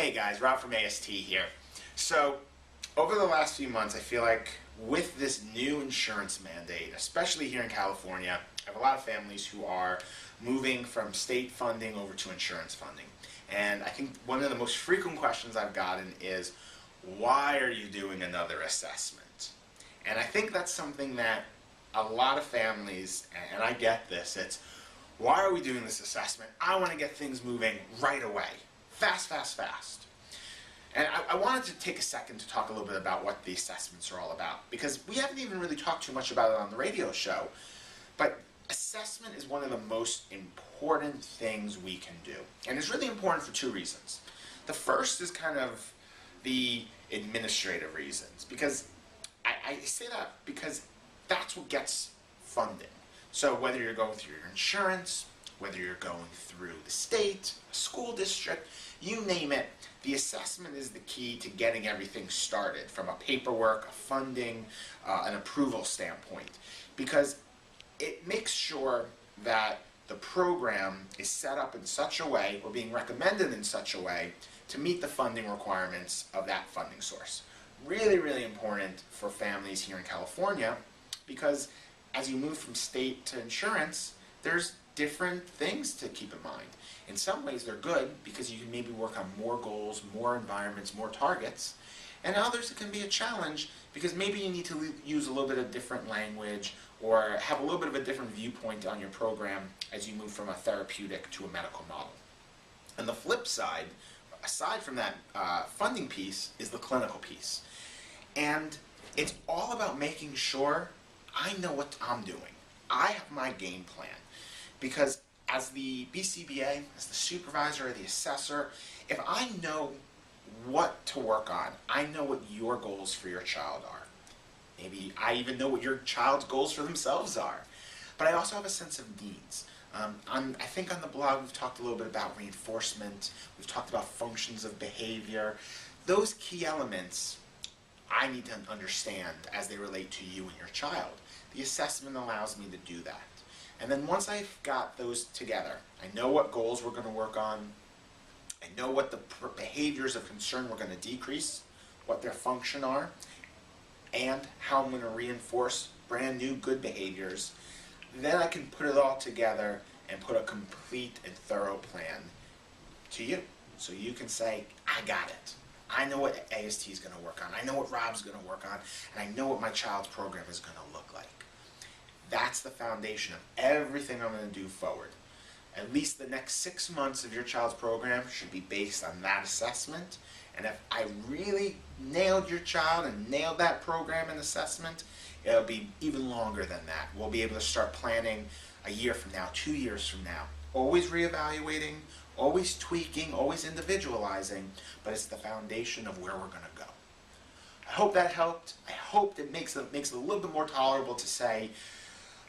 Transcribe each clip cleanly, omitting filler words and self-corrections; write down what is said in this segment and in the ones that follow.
Hey guys, Rob from AST here. So, over the last few months, I feel like with this new insurance mandate, especially here in California, I have a lot of families who are moving from state funding over to insurance funding. And I think one of the most frequent questions I've gotten is, why are you doing another assessment? And I think that's something that a lot of families, and I get this, it's, why are we doing this assessment? I want to get things moving right away. Fast, fast, fast. And I wanted to take a second to talk a little bit about what the assessments are all about, because we haven't even really talked too much about it on the radio show. But assessment is one of the most important things we can do. And it's really important for two reasons. The first is kind of the administrative reasons, because I say that because that's what gets funding. So whether you're going through your insurance, whether you're going through the state, a school district, you name it, the assessment is the key to getting everything started from a paperwork, a funding, an approval standpoint. Because it makes sure that the program is set up in such a way, or being recommended in such a way, to meet the funding requirements of that funding source. Really, really important for families here in California, because as you move from state to insurance, there's different things to keep in mind. In some ways they're good because you can maybe work on more goals, more environments, more targets. And others it can be a challenge because maybe you need to use a little bit of different language or have a little bit of a different viewpoint on your program as you move from a therapeutic to a medical model. And the flip side, aside from that funding piece, is the clinical piece. And it's all about making sure I know what I'm doing. I have my game plan. Because as the BCBA, as the supervisor or the assessor, if I know what to work on, I know what your goals for your child are. Maybe I even know what your child's goals for themselves are. But I also have a sense of needs. I think on the blog we've talked a little bit about reinforcement, we've talked about functions of behavior. Those key elements I need to understand as they relate to you and your child. The assessment allows me to do that. And then once I've got those together, I know what goals we're going to work on, I know what the behaviors of concern we're going to decrease, what their function are, and how I'm going to reinforce brand new good behaviors, then I can put it all together and put a complete and thorough plan to you. So you can say, I got it. I know what AST is going to work on, I know what Rob's going to work on, and I know what my child's program is going to look like. That's the foundation of everything I'm going to do forward. At least the next 6 months of your child's program should be based on that assessment. And if I really nailed your child and nailed that program and assessment, it'll be even longer than that. We'll be able to start planning a year from now, 2 years from now. Always reevaluating, always tweaking, always individualizing, but it's the foundation of where we're going to go. I hope that helped. I hope it makes it a little bit more tolerable to say,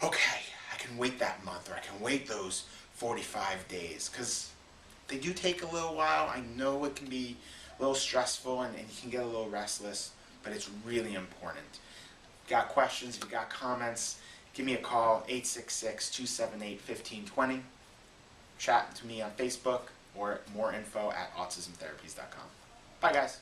okay, I can wait that month, or I can wait those 45 days, because they do take a little while. I know it can be a little stressful and you can get a little restless, but it's really important. If you've got questions, if you've got comments, give me a call, 866-278-1520. Chat to me on Facebook, or more info at autismtherapies.com. Bye guys.